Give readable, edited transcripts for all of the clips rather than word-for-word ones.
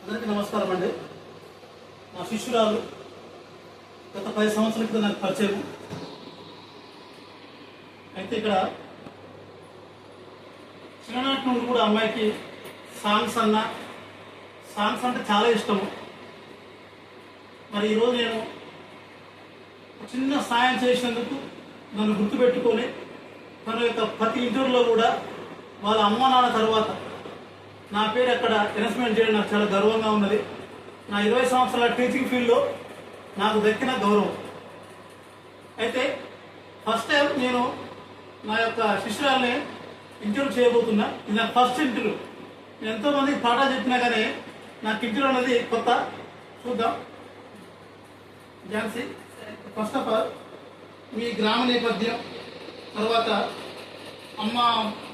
అందరికీ నమస్కారం అండి. నా శిష్యురాలు గత 10 సంవత్సరాల క్రితం నాకు పరిచయం. అయితే ఇక్కడ చిన్ననాటి నుండి కూడా అమ్మాయికి సాంగ్స్ అంటే చాలా ఇష్టము. మరి ఈరోజు నేను చిన్న సాయం చేసినందుకు నన్ను గుర్తుపెట్టుకొని తన యొక్క ప్రతి ఇంటర్వ్యూలో కూడా వాళ్ళ అమ్మ నాన్న తర్వాత నా పేరు అక్కడ అనౌన్స్మెంట్ చేయడం నాకు చాలా గర్వంగా ఉన్నది. నా 20 సంవత్సరాల టీచింగ్ ఫీల్డ్లో నాకు దక్కిన గౌరవం. అయితే ఫస్ట్ టైం నేను నా యొక్క శిష్యురాల్ని ఇంటర్వ్యూ చేయబోతున్నా. ఇది నా ఫస్ట్ ఇంటర్వ్యూ. నేను ఎంతోమందికి పాఠాలు చెప్పినా కానీ నాకు ఇంటర్వ్యూ అనేది కొత్త. చూద్దాం. ఝాన్సీ, ఫస్ట్ ఆఫ్ ఆల్ మీ గ్రామ నేపథ్యం, తర్వాత అమ్మ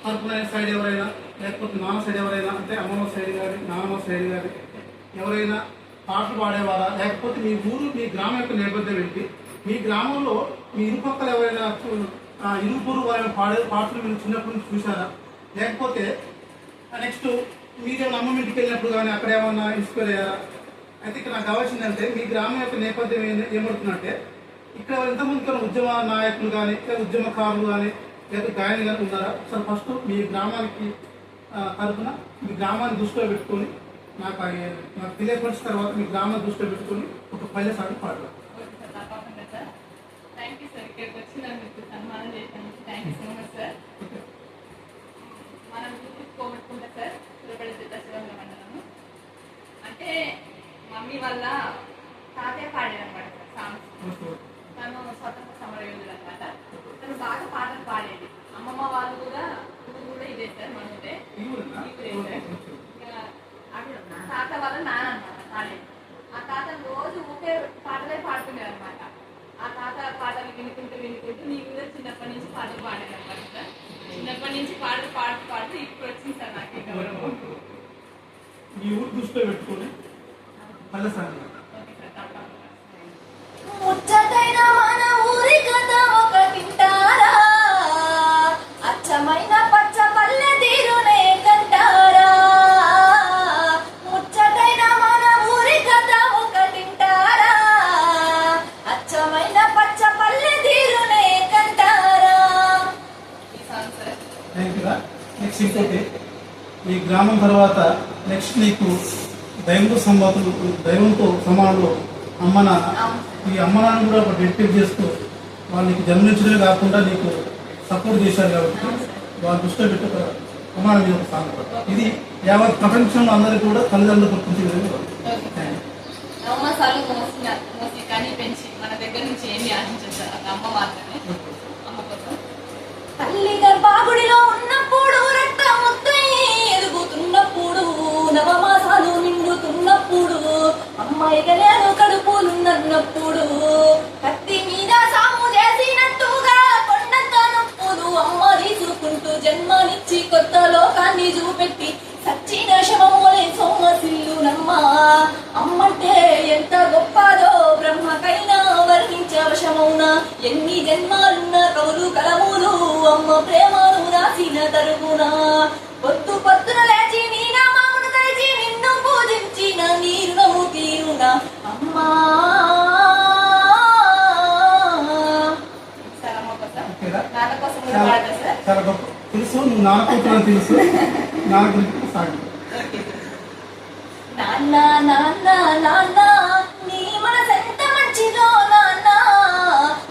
తరపున సైడ్ ఎవరైనా, లేకపోతే నాన్న సైడ్ ఎవరైనా, అంటే అమ్మమ్మ సైడ్ కానీ నాన్నమ్మ సైడ్ కానీ ఎవరైనా పాటలు పాడేవారా, లేకపోతే మీ ఊరు మీ గ్రామం యొక్క నేపథ్యం ఏంటి, మీ గ్రామంలో మీ ఇరుపక్కల ఎవరైనా ఇరుపూరు వారైనా పాటలు మీరు చిన్నప్పటి నుంచి చూసారా, లేకపోతే నెక్స్ట్ మీరేమైనా అమ్మమ్మ ఇంటికి వెళ్ళినప్పుడు కానీ అక్కడ ఏమన్నా ఇన్స్పైర్ అయ్యారా? అయితే ఇక్కడ నాకు కావాల్సిందంటే మీ గ్రామం యొక్క నేపథ్యం ఏమవుతుందంటే ఇక్కడ ఎంతమంది కానీ ఉద్యమ నాయకులు కానీ, ఉద్యమకారులు కానీ, లేదా గాయని కానీ ఉన్నారా? అసలు ఫస్ట్ మీ గ్రామానికి తరఫున మీ గ్రామాన్ని దృష్టిలో పెట్టుకొని నాకు తెలియపరిచిన తర్వాత మీ గ్రామాన్ని దృష్టిలో పెట్టుకొని ఒక పల్లె సాగు పాడతారు. అంటే మమ్మీ వల్ల తాతయ్య పాడేదన్నమాట సాంగ్స్. తను స్వతంత్ర సమరయోధుడు అనమాట. తను బాగా పాటలు పాడేది. అమ్మమ్మ వాళ్ళు కూడా ఇదే సార్ మనదే. తాత వల్ల నాన్న అనమాట పాడేది. ఆ తాత రోజు ఊకే పాటలే పాడుతుండే అనమాట. ఆ తాత పాటలు వినుకుంటూ నీ కూడా చిన్నప్పటి నుంచి పాటలు పాడేది అనమాట సార్. చిన్నప్పటి నుంచి పాడుతూ ఇప్పుడు వచ్చింది సార్ నాకు ఈ గౌరవం. మీ ఊరు దృష్టిలో పెట్టుకొని పల్లె సాగు. ముచ్చటైన మన ఊరి కథ ఒకటింటారా, అచ్చమైన పచ్చ పల్లె తీరునే కంటారా. ముచ్చటైన మన ఊరి కథ ఒకటింటారా, అచ్చమైన పచ్చ పల్లె తీరునే కంటారా. నెక్స్ట్ ఇంకోటి, ఈ గ్రామం తర్వాత నెక్స్ట్ నీకు దైవంతో సమానంలో అమ్మ నాన్న. ఈ అమ్మ నాన్న కూడా ఒక డెడికేట్ చేస్తూ వాళ్ళు నీకు జన్మించడమే కాకుండా నీకు సపోర్ట్ చేశారు కాబట్టి వాళ్ళ దృష్టిలో పెట్టి ఒక అమ్మ నాన్న మీద ఒక సాంగ్. ఇది యావత్ ప్రపంచంలో అందరికీ కూడా తల్లిదండ్రులు గుర్తించే విధంగా. తల్లి గర్భాగుడిలో ఉన్నప్పుడు రక్తముద్దై ఎదుగుతున్నప్పుడు నవమాసాలు నిండుతున్నప్పుడు అమ్మాయిగా నేను కడుపులున్నప్పుడు కత్తి మీద సాము చేసినట్టుగా కొండంత నొప్పులు అమ్మ తీసుకుంటూ జన్మనిచ్చి కొత్త లోకాన్ని చూపెట్టి సచ్చిన శవములే సోమసిల్లునమ్మ. అమ్మంటే ఎంత గొప్పదో బ్రహ్మకైనా వర్ణించవశమౌనా. ఎన్ని జన్మాలున్న కవులు కలములు అమ్మ ప్రేమను రాసిన తరుగునా. పొద్దున లేచి నీ నామమును తలిచి నిన్ను పూజించిన నీ రుణము తీరునా అమ్మా. చాలా గొప్ప తెలుసు, నువ్వు నాన్న కూతురు తెలుసు. నాన్న గురించి సాగు. నాన్న నాన్న నాన్న నీ మనసెంత మంచిదో నాన్న.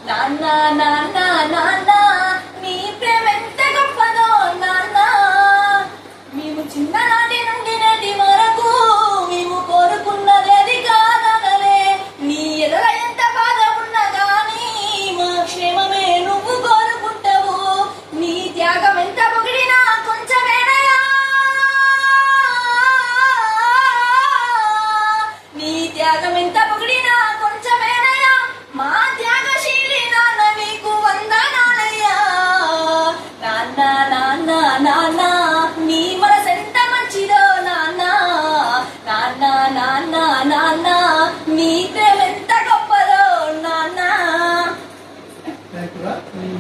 నాన్న నాన్న నాన్న నీ ప్రేమ ఎంత గొప్పదో నాన్న. మేము చిన్ననాటి నుండి నేటి వరకు మేము కోరుకున్నదేది కాదనలే. నీ ఎదల ఎంత బాధ ఉన్నా గానీ మా క్షేమమే నువ్వు కోరుకుంటావు. నీ త్యాగం ఎంత పొగిడినా కొంచెమేనయా. నీ త్యాగం ఎంత పొగిడినా కొంచెమేనయా. మా త్యాగశీలి నాన్న నీకు వందనాలయ్యా. నాన్న నాన్న నాన్న నీ మనసెంత మంచిదో నాన్న. నాన్న నాన్న నాన్న నీ ప్రేమ ఎంత గొప్పదో నాన్న.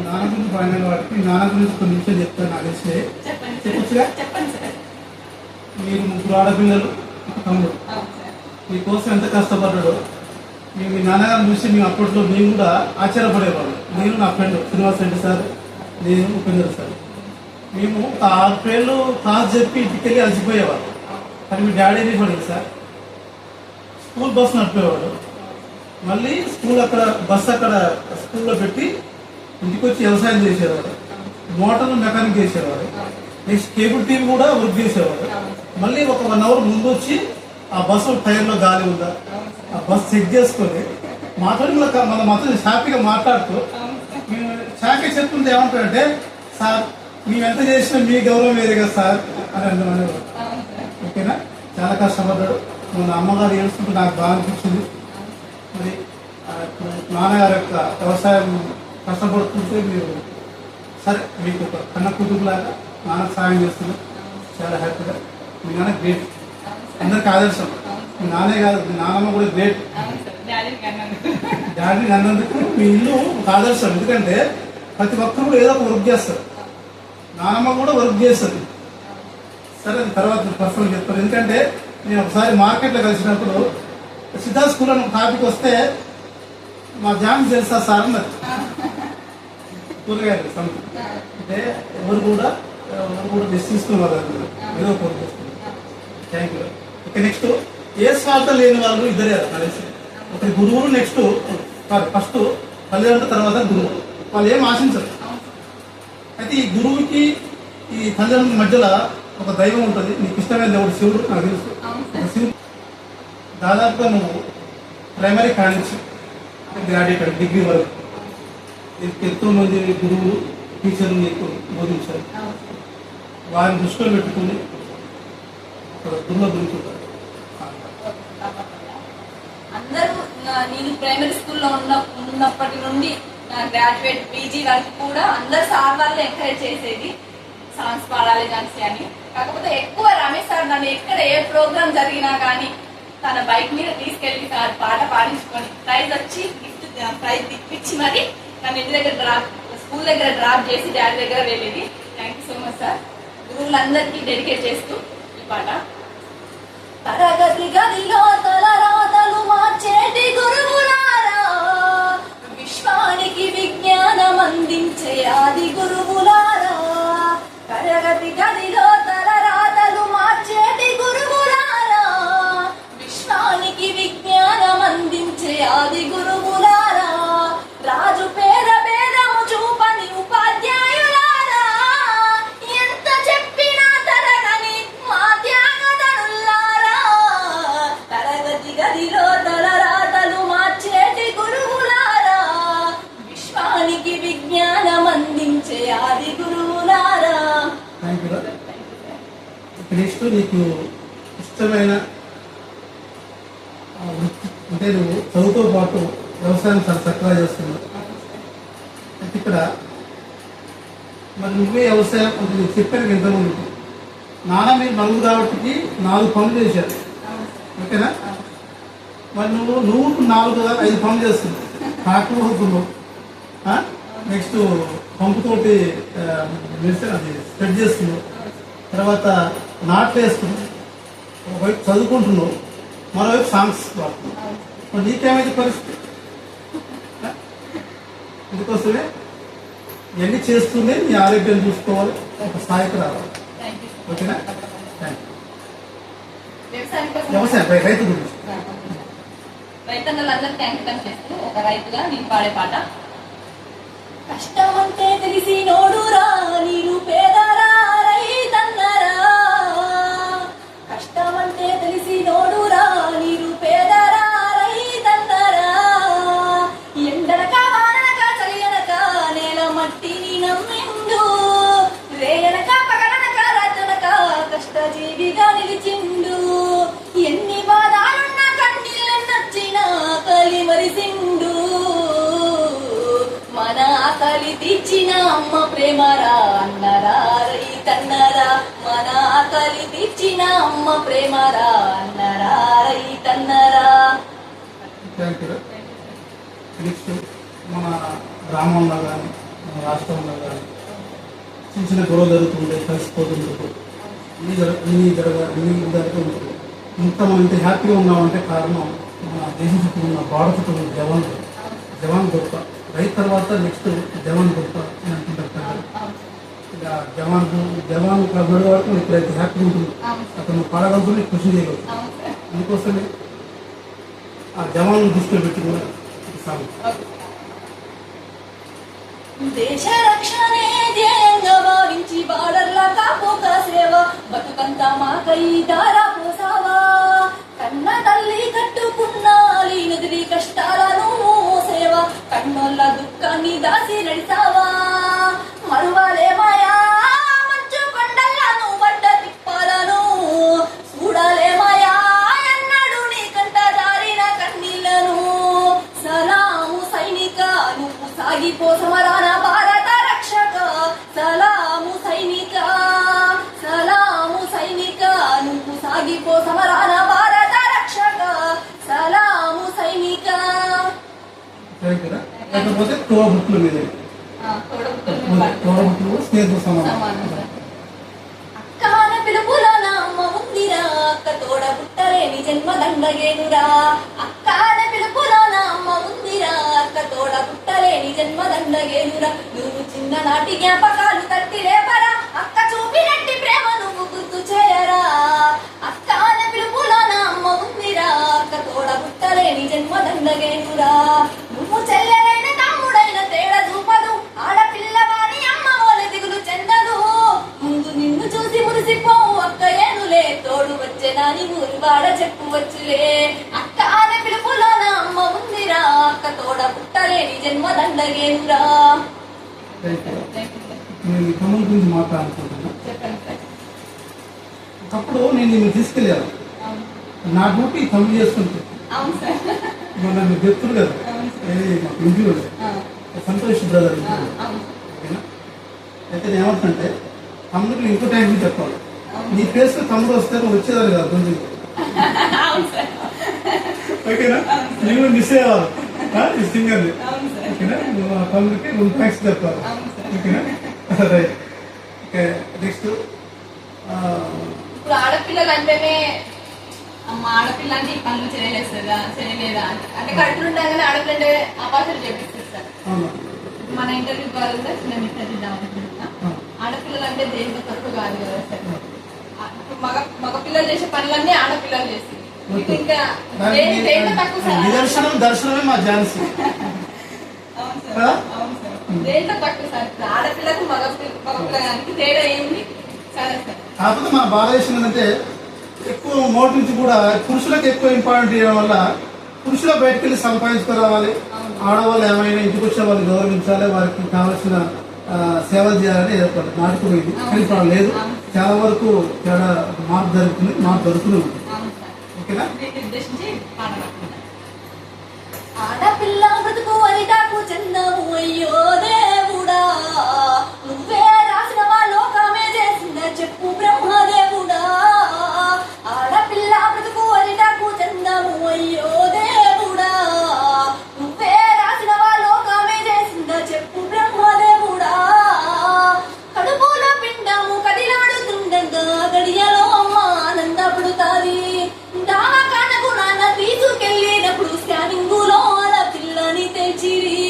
నాన్న గురించి బాగా వాడికి నాన్న గురించి కొన్ని విషయాలు చెప్తాను. ఆలోచే చెప్పొచ్చుగా. చెప్పండి సార్. మీరు 3 ఆడపిల్లలు, ఒక తమ్ముడు. మీకోసం ఎంత కష్టపడ్డాడో మీ నాన్నగారిని చూసి మేము అప్పట్లో మేము కూడా ఆశ్చర్యపడేవాళ్ళం. నేను నా ఫ్రెండ్ శ్రీనివాస్ రెడ్డి సార్, నేను ఉపేంద్ర సార్, మేము 6 ఏళ్ళు క్లాస్ చెప్పి ఇంటికి వెళ్ళి అలసిపోయేవాడు. కానీ మీ డాడీ ఏం చేసేవాడు సార్, స్కూల్ బస్సు నడిపేవాడు. మళ్ళీ స్కూల్ అక్కడ స్కూల్లో పెట్టి ఇంటికి వచ్చి వ్యవసాయం చేసేవాడు, మోటార్లు మెకానిక్ చేసేవాడు, నెక్స్ట్ కేబుల్ టీవీ కూడా వర్క్ చేసేవాడు. మళ్ళీ ఒక 1 అవర్ ముందు వచ్చి ఆ బస్సు టైర్లో గాలి ఉందా ఆ బస్సు చెక్ చేసుకొని మాట్లాడి మన మొత్తం హ్యాపీగా మాట్లాడుతూ మేము హ్యాపీ చెప్తుంటే ఏమంటాడంటే, సార్ మేము ఎంత చేసినా మీ గౌరవం వేరే కదా సార్ అని అనేవాడు. ఓకేనా, చాలా కష్టపడ్డాడు. మన అమ్మగారు ఏడుస్తుంటే నాకు బాగా అనిపించింది. మరి నాన్నగారి యొక్క వ్యవసాయం కష్టపడుతుంటే మీరు సరే మీకు ఒక కన్న కూతురులాగా నాన్నకు సాయం చేస్తున్నారు. చాలా హ్యాపీగా. మీ నాన్న గ్రేట్, అందరికి ఆదర్శం. మీ నాన్నే కాదు, మీ నాన్నమ్మ కూడా గ్రేట్. డాడీని అన్నందుకు మీ ఇల్లు ఒక ఆదర్శం. ఎందుకంటే ప్రతి ఒక్కరు కూడా ఏదో ఒక వర్క్ చేస్తారు. నాన్నమ్మ కూడా వర్క్ చేస్తుంది. సరే తర్వాత పర్సనల్ చెప్తాను. ఎందుకంటే నేను ఒకసారి మార్కెట్లో కలిసినప్పుడు సిద్ధార్థ స్కూల్లో ఒక టాపిక్ వస్తే మా జాన్ తెలుసా సార్ అన్నది, కూరగాయలు అంటే ఎవరు కూడా బెస్ట్ తీసుకున్నారు, ఏదో ఒక వర్క్ చేస్తున్నారు. Thank you. ఓకే, నెక్స్ట్ ఏ స్వార్థం లేని వాళ్ళు ఇద్దరే కలిసి, ఒకరి గురువులు, నెక్స్ట్ ఫస్ట్ తల్లిదండ్రుల తర్వాత గురువు. వాళ్ళు ఏం ఆశించరు. అయితే ఈ గురువుకి ఈ తల్లిదండ్రుల మధ్యలో ఒక దైవం ఉంటుంది. నీకు ఇష్టమైన దేవుడు శివుడు, నాకు తెలుసు. శివుడు దాదాపుగా నువ్వు ప్రైమరీ కానించి గ్రాడ్యుయేట్ డిగ్రీ వరకు ఎంతో మంది గురువులు టీచర్లు నీకు బోధించారు. వారిని దృష్టిలో పెట్టుకుని గురువులో దొరుకుతారు. అందరూ నేను ప్రైమరీ స్కూల్లో ఉన్నప్పటి నుండి గ్రాడ్యుయేట్ పీజీ వరకు కూడా అందరు సార్ వాళ్ళు ఎంకరేజ్ చేసేది సాంగ్స్ పాడాలి డాన్స్ అని. కాకపోతే ఎక్కువ రమేష్ సార్ నన్ను ఎక్కడ ఏ ప్రోగ్రామ్ జరిగినా కానీ తన బైక్ మీద తీసుకెళ్లి సార్ పాట పాడించుకొని ప్రైజ్ వచ్చి ప్రైజ్ ఇప్పించి మరి నన్ను ఇంటి దగ్గర స్కూల్ దగ్గర డ్రాప్ చేసి డాడీ దగ్గర వెళ్ళేది. Thank you so much sir. గురువులందరికీ డెడికేట్ చేస్తూ ఈ పాట. తరగతి గదిలో తలరాతలు మార్చేటి గురువులారా, విశ్వానికి విజ్ఞానం అందించే ఆది గురువులారా. తరగతి గదిలో తలరాతలు మార్చేటి గురువులారా, విశ్వానికి విజ్ఞానం అందించే ఆది గురువులారా. రాజు పేద భేదము చూపని ఉపాధ్యాయులారా, ఎంత చెప్పినా తరగని మా త్యాగదనులారా. తరగతి గదిలో తలరాతలు మార్చేటి గురువులారా, విశ్వానికి విజ్ఞానం అందించే ఆది గురువులారా. Thank you. నెక్స్ట్ నీకు ఇష్టమైన వృత్తి అంటే నువ్వు చదువుతో పాటు వ్యవసాయం చాలా చక్కగా చేస్తున్నావు. అంటే ఇక్కడ మరి నువ్వే వ్యవసాయం అంటే నేను చెప్పాను ఎంతమంది నాన్న మీరు నలుగురు కాబట్టి 4 పనులు చేశారు. ఓకేనా, మరి నువ్వు 4 5 పనులు చేస్తున్నావు. ట్రాక్టర్ పోతున్నావు, నెక్స్ట్ పంపుతోటి మెడిసిన్ అది స్ప్రెడ్ చేస్తున్నావు, తర్వాత నాట్లు వేస్తున్నావు, ఒకవైపు చదువుకుంటున్నావు, మరోవైపు సాంగ్స్ పాడుతున్నావు. మరి నీకేమైతే పరిస్థితి? అందుకోసమే ఇవన్నీ చేస్తూనే నీ ఆరోగ్యం చూసుకోవాలి, ఒక స్థాయికి రావాలి. ఓకేనా, థ్యాంక్ యూ. వ్యవసాయం రైతు గురించి రైతన్నలందరికీ అంకితం చేస్తూ ఒక రైతుగా నేను పాడే పాట. కష్టమంటే తెలిసి నోడురా నీరు పేదరా రైతన్నరా, కష్టమంటే తెలిసి నోడురా నీరు పేదరా రైతన్నరా. ఎండనక వాననక చలియనక నేల మట్టిని నమ్మిండు, రేయనక పగలనక రాత్రనక కష్టజీవిగా నిలిచిండు. ఎన్ని బాధాలున్నా కన్నీళ్ళెన్నొచ్చినా కలిమరిసిండు, మన ఆకలి తీర్చిన అమ్మ ప్రేమరా అన్నరా రైతన్నరా. మన ఆకలి తీర్చిన అమ్మ ప్రేమరా అన్నరా రైతన్నరా. Thank you. నెక్స్ట్ మన గ్రామంలో కానీ మన రాష్ట్రంలో కానీ చిన్న చిన్న గొడవ జరుగుతుంటే కలిసిపోతుంటారు, ఇన్ని జరుగుతుంటారు. మనం ఇంత హ్యాపీగా ఉన్నామంటే కారణం మన దేశం చుట్టూ ఉన్న బార్డర్ చుట్టూ ఉన్న జవాన్ గొప్ప, రైతు తర్వాత నెక్స్ట్ జవాన్ గొప్ప అని అంటుంటారు ప్రజలు. ఇక జవాన్ కబడి వరకు ఇప్పుడైతే హ్యాపీగా ఉంటుంది, అతను పాడగలుగుతుంది, కృషి చేయగలుగుతుంది. అందుకోసమే ఆ జవాన్ దృష్టిలో పెట్టి కూడా సాగు. దేశ రక్షణే ధ్యేయంగా భావించి బార్డర్ల కాపోక సేవ బతుకంతా మాకై దారా పోసావా. కన్న తల్లి కట్టుకున్న లీనదిరి కష్టాలను సేవ కన్నోళ్ళ దుఃఖాన్ని దాసి నడిసావా. మరువాలే మాయా మంచు కొండలను పడ్డ తిప్పాలను చూడాలే మాయా ఎన్నడు నీ కంట జారిన కన్నీళ్లను. సలాము సైనిక నువ్వు సాగిపో సమరాన భారత రక్షక. సలాము సైనిక నువ్వు సాగిపో సమరాన భారత రక్షక. సలాము సైనిక. లేకపోతే తోడబుట్టుల మీద తోడబుట్టులు స్నేహితులు సమానం. అక్కన పిలుపుల అమ్మ ఉందిరా, అక్క తోడబుట్టలేని జన్మ దండగేనురా. అక్కన పిలుపుల అమ్మ ఉందిరా, అక్క తోడబుట్టలేని జన్మ దండగేనురా. నువ్వు చిన్ననాటి జ్ఞాపకాలు తట్టి లేపరా, అక్క చూపినట్టి ప్రేమ నువ్వు గుర్తు చేయరా. అక్కన పిలుపుల అమ్మ ఉందిరా, అక్క తోడబుట్టలేని జన్మ దండగేనురా. నువ్వు చెల్లెలైన తమ్ముడైన తేడా చూపదు, ఆడపిల్లవాని అమ్మ ఓలె దిగులు చెందదు. ముందు నిన్ను చూసి మురిసిపోవు అక్క ఏనులే, తోడు వచ్చేదాని ఊరి వాడ చెప్పువచ్చులే. అక్క అనే పిలుపులోన అమ్మ ఉందిరా, అక్క తోడ పుట్టలేని జన్మ దండగేనురా. నేను ఈ ఖమ్మం గురించి మాట్లాడుకుంటున్నా. అప్పుడు నేను నిన్ను తీసుకెళ్ళాను, నా డ్యూటీ తమ్ముడు చేసుకుంటాను. మొన్న మీరు చెప్తున్నారు కదా, మాకు ఇంట్లో సంతోష్ బ్రదర్ ఓకేనా. అయితే నేను ఏమంటుంటే తమ్ముడికి ఇంకో టైం నుంచి చెప్పాలి, నీ ప్లేస్లో తమ్ముడు వస్తే నువ్వు వచ్చేదాన్ని కదా కొంచెం, ఓకేనా. నేను మిస్ అయ్యేవాళ్ళు ఈ సింగర్ని, ఓకేనా. నువ్వు ఆ తమ్ముడికి నువ్వు థ్యాంక్స్ చెప్పాలి, ఓకేనా. రైట్. ఓకే, నెక్స్ట్ ఇప్పుడు ఆడపిల్లలు అంటేనే అమ్మ ఆడపిల్ల అంటే ఈ పనులు చేయలేస్తుందా చేయలేదా అంటే కడుపులు ఉండగానే ఆడపిల్ల అంటే అపాసలు చేపిస్తారు సార్. మన ఇంటర్వ్యూ కాదు కూడా చిన్న ఇంటర్వ్యూ అనుకుంటున్నా. ఆడపిల్లలు అంటే దేనితో తక్కువ కాదు కదా సార్. మగపిల్లలు చేసే పనులన్నీ ఆడపిల్లలు చేసి ఇంకా దేంతో తక్కువ సార్. దర్శనమే మా ఝాన్సీ. అవును సార్, అవును సార్. దేంతో తక్కువ సార్. ఆడపిల్లకు మగపిల్లగానికి తేడా ఏంది సరే సార్. కాకపోతే మన భారతదేశం ఏంటంటే ఎక్కువ మోటి నుంచి కూడా పురుషులకు ఎక్కువ ఇంపార్టెంట్ ఇవ్వడం వల్ల పురుషులు బయటకు వెళ్ళి సంపాదించుకురావాలి, ఆడవాళ్ళు ఏమైనా ఇంటికి వచ్చే వాళ్ళు గౌరవించాలి, వారికి కావాల్సిన సేవలు చేయాలని ఏర్పడింది నాటుకుపోయింది. కానీ ఇప్పుడు లేదు, చాలా వరకు చాలా మార్పు జరుగుతుంది, మార్పు జరుగుతూనే ఉంది, ఓకేనా. ఆడపిల్ల బ్రతుకు అరిటాకు చెందము అయ్యో దేవుడా, నువ్వే రాసినవా లోకమే చేసిందా చెప్పు బ్రహ్మదేవుడా. ఆడపిల్ల బ్రతుకు అరిటాకు చెందము అయ్యో దేవుడా, నువ్వే రాసినవా లోకమే చేసిందా చెప్పు బ్రహ్మదేవుడా. కడుపులో పిండము కదిలాడుతుండగా గడియలో అమ్మ ఆనందపడుతాది. దావకానకు నాన్న తీసుకెళ్ళినప్పుడు స్కానింగులో ఆడపిల్లని తెచ్చిరి.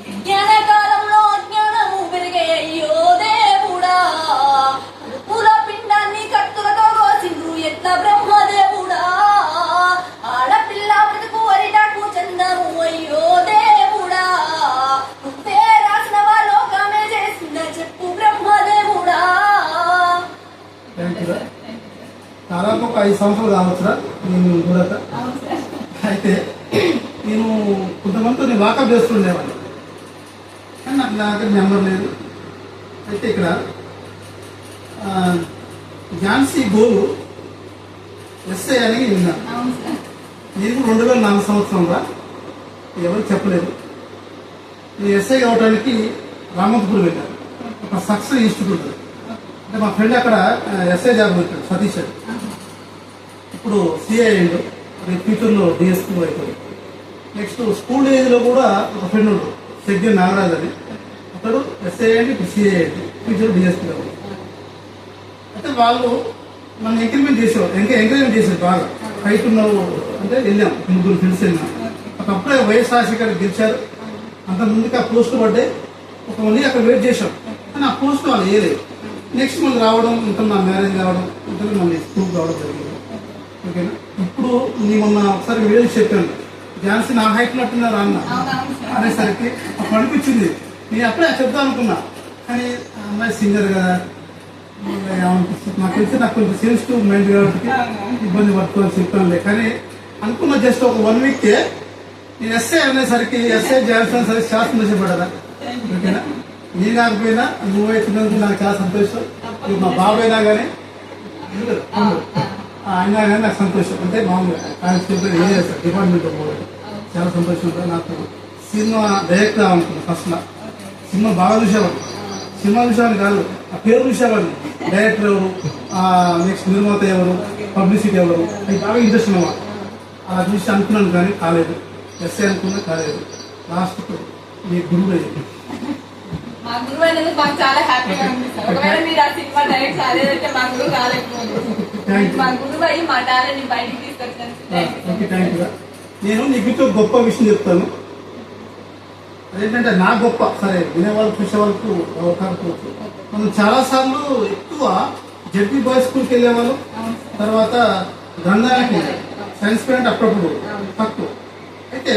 విజ్ఞాన కాలంలో అజ్ఞానము పెరిగే అయ్యో దేవుడా, కడుపులో పిండాన్ని కత్తులతో కోసిండ్రు ఎట్లా బ్రహ్మదేవుడా. ఆడపిల్ల బ్రతుకు అరిటాకు చందము అయ్యో దేవుడా, నువ్వే రాసినవా లోకమే చేసిందా చెప్పు బ్రహ్మదేవుడా. దాదాపు ఒక 5 సంవత్సరాలు కావచ్చురా నేను చూడక. అయితే నేను కొంతమందితో నేను వాకప్ చేస్తుండేవాడిని, కానీ నాకు నా దగ్గర నెంబర్ లేదు. అయితే ఇక్కడ ఝాన్సీ గోలు ఎస్ఐ అని విన్నాను. నేను 2004 సంవత్సరంలో ఎవరు చెప్పలేదు. నేను ఎస్ఐ అవడానికి రామంతపూర్ వెళ్ళాను, ఒక సక్సెస్ ఇన్స్టిట్యూట్. అంటే మా ఫ్రెండ్ అక్కడ ఎస్ఐ జాబ్ పెట్టాడు సతీష్ అని. ఇప్పుడు సిఐ అయ్యిండు, రేపు ఫ్యూచర్లో డిఎస్పీ అయిపోయి. నెక్స్ట్ స్కూల్ ఏజ్లో కూడా ఒక ఫ్రెండ్ ఉంటాడు సెగ్గి నాగరాజ్ అని, అతడు ఎస్ఐ అయ్యండి, ఇప్పుడు సిఐ అయ్యింది, ఫ్యూచర్ డిఎస్పీ అవ్వాలి. అయితే వాళ్ళు నన్ను ఎంకరేజ్మెంట్ చేసేవారు బాగా. హైట్ ఉన్నావు అంటే వెళ్ళాం, ముగ్గురు ఫ్రెండ్స్ వెళ్ళాం. ఒకప్పుడే వైఎస్ రాజశేఖర్ గారు గెలిచారు, అంత ముందుకు ఆ పోస్టులు పడ్డాయి. ఒక మళ్ళీ అక్కడ వెయిట్ చేశాం, కానీ ఆ పోస్ట్ వాళ్ళు వేయలేదు. నెక్స్ట్ మళ్ళీ రావడం, ఇంకా నా మ్యారేజ్ కావడం, ఇంకా మళ్ళీ స్కూల్ రావడం జరిగింది. ఓకేనా. ఇప్పుడు నీ మొన్న ఒకసారి వీడియో చెప్పాను, ఝాన్సీ నా హైట్ నట్టున్నారు అన్న అనేసరికి అప్పుడు అనిపించింది. నేను అప్పుడే చెప్తాను అనుకున్నా, కానీ అమ్మాయి సింగర్ కదా ఏమనిపిస్తుంది నాకు తెలిసి, నాకు కొంచెం సెన్సిటివ్ మైండ్ కాబట్టి ఇబ్బంది పడుకోవాలని చెప్పానులే. కానీ అనుకున్న జస్ట్ ఒక 1 వీక్కే నేను ఎస్ఐ అనేసరికి ఎస్ఐ ఝాన్సీ అనేసరికి చాలా సంతోషపడ్డా. ఓకేనా. నేను కాకపోయినా నువ్వు అవుతున్నందుకు నాకు చాలా సంతోషం. ఇప్పుడు మా బాబు అయినా కానీ అయినా కానీ నాకు సంతోషం. అంటే మామూలుగా కానిస్టేబుల్ ఏం చేస్తారు డిపార్ట్మెంట్ చాలా సంతోషం ఉంటుంది. నాకు సినిమా డైరెక్టర్ అనుకున్నాను ఫస్ట్లో. సినిమా బాగా చూసేవాడు, సినిమా చూసేవాడిని కాదు ఆ పేరు చూసేవాడిని. డైరెక్టర్ ఎవరు, నెక్స్ట్ నిర్మాత ఎవరు, పబ్లిసిటీ ఎవరు, అది బాగా ఇంట్రెస్ట్ ఉన్నమాట. అలా చూసి అనుకున్నాను కానీ కాలేదు. ఎస్ఐ అనుకున్నా కాలేదు. లాస్ట్ మీ గురువు అయ్యింది. మా గురువు అనేది మాకు చాలా హ్యాపీగా ఉంది సార్. ఒకవేళ మీరు ఆ సినిమా డైరెక్ట్ అదేదైతే మా గురువు కాలేకపోయింది, మా గురువు అయ్యి మా టాలెంట్ బయటికి తీసుకొచ్చాను. నేను నీకు గొప్ప విషయం చెప్తాను. అదేంటంటే నా గొప్ప సరే వినేవాళ్ళు చూసే వాళ్ళకు కాకపోవచ్చు. మనం చాలాసార్లు ఎక్కువ జడ్పీ బాయ్స్ స్కూల్కి వెళ్ళేవాళ్ళు, తర్వాత గ్రంథాలకి సైన్స్ పేరెంట్ అప్పుడప్పుడు తక్కువ. అయితే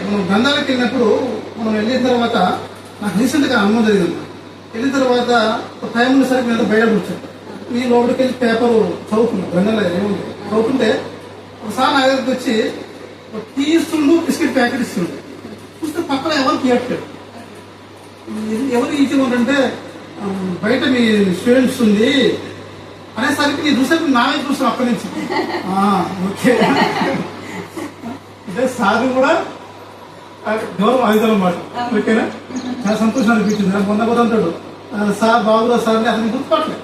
మనం గ్రంథాలకి వెళ్ళినప్పుడు మనం వెళ్ళిన తర్వాత నాకు రీసెంట్గా అనుభవం జరిగింది. వెళ్ళిన తర్వాత ఒక టైం ఉన్నసరికి నేను బయట కూర్చోను. నేను లోపలికి వెళ్ళి పేపర్ చదువుకున్నాను, గ్రంథాలయం ఏముంది చదువుతుంటే ఒకసారి నా దగ్గరికి వచ్చి టీ ఇస్తుండు, బిస్కెట్ ప్యాకెట్ ఇస్తుండు. చూస్తే పక్కన ఎవరు తీయట్లేదు. ఎవరు ఇచ్చేవారంటే బయట మీ స్టూడెంట్స్ ఉంది అనేసరికి నేను చూసేప్పుడు నా వైపు చూస్తాను అక్కడి నుంచి. ఓకే అంటే సార్ కూడా గౌరవం అవుతారన్నమాట. ఓకేనా. చాలా సంతోషం అనిపించింది. నాకు మొన్న కూడా అంటాడు సార్ బాబురా సార్ అని అతనికి గుర్తుపట్టలేదు,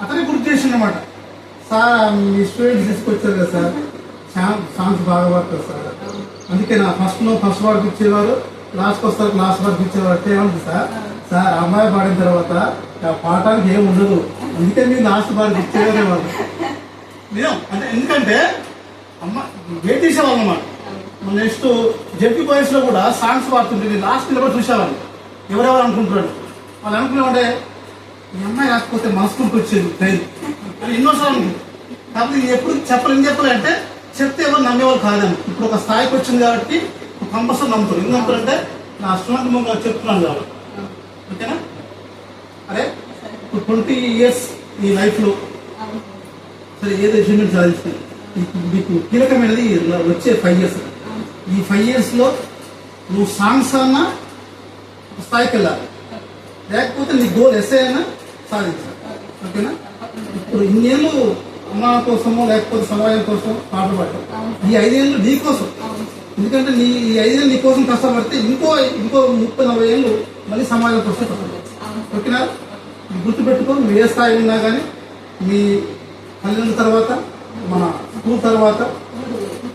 అతనే గుర్తు చేసిండనమాట. సార్ మీ స్టూడెంట్స్ తీసుకొచ్చారు కదా సార్, సాంగ్స్ బాగా పడతారు సార్, అందుకే నా ఫస్ట్ వాడికి ఇచ్చేవారు, లాస్ట్కి వస్తారు లాస్ట్ వాడికి ఇచ్చేవారు. అంటే ఏమంటుంది సార్ అమ్మాయి పాడిన తర్వాత ఆ పాఠానికి ఏమి ఉండదు, అందుకే మీరు లాస్ట్ వాడికి ఇచ్చేవారే వాళ్ళు. నిజం అంటే ఎందుకంటే అమ్మ వెయిట్ చేసేవాళ్ళు అన్నమాట. నెక్స్ట్ జడ్పీ బాయ్స్ లో కూడా సాంగ్స్ పాడుతుంటే నేను లాస్ట్ కూడా చూసేవాళ్ళు. ఎవరెవరు అనుకుంటున్నాడు వాళ్ళు అనుకున్నామంటే ఈ అమ్మాయి రాకపోతే మనసుకుంటూ వచ్చేది ట్రైన్ అని ఎన్నోసార్లు అనుకుంటుంది. కాబట్టి ఎప్పుడు చెప్పాలంటే చెప్తే ఎవరు నమ్మేవాళ్ళు కాదని. ఇప్పుడు ఒక స్థాయికి వచ్చింది కాబట్టి కంపల్సరీ నమ్ముతారు. ఎందుకు నమ్ముతారంటే నా స్టూడెంట్ ముందు చెప్తున్నాను కాబట్టి. ఓకేనా. అరే ఇప్పుడు 20 years ఈ లైఫ్లో సరే ఏదో అచీవ్మెంట్ సాధిస్తుంది. మీకు కీలకమైనది వచ్చే 5 years. ఈ 5 yearsలో నువ్వు సాంగ్స్ అన్నా స్థాయికి వెళ్ళాలి, లేకపోతే నీ గోల్ ఎస్ఐ అయినా సాధించాలి. ఓకేనా. ఇప్పుడు ఇన్నేళ్ళు అమ్మ కోసమో లేకపోతే సమాజం కోసం పాటలు పాడటం, ఈ 5 ఏళ్ళు నీ కోసం. ఎందుకంటే ఈ 5 ఏళ్ళు నీ కోసం కష్టపడితే ఇంకో 30-40 ఏళ్ళు మళ్ళీ సమాజం కోసం కష్టపడతావు. ఓకేనా. గుర్తుపెట్టుకో, నువ్వు ఏ స్థాయి ఉన్నా కానీ మీ తల్లిదండ్రుల తర్వాత, మన స్కూల్ తర్వాత,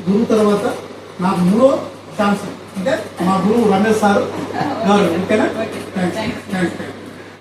గురువు తర్వాత నాకు 3వ ఛాన్స్ అంటే మా గురువు రమేష్ సార్ గారు. ఓకేనా. థ్యాంక్స్.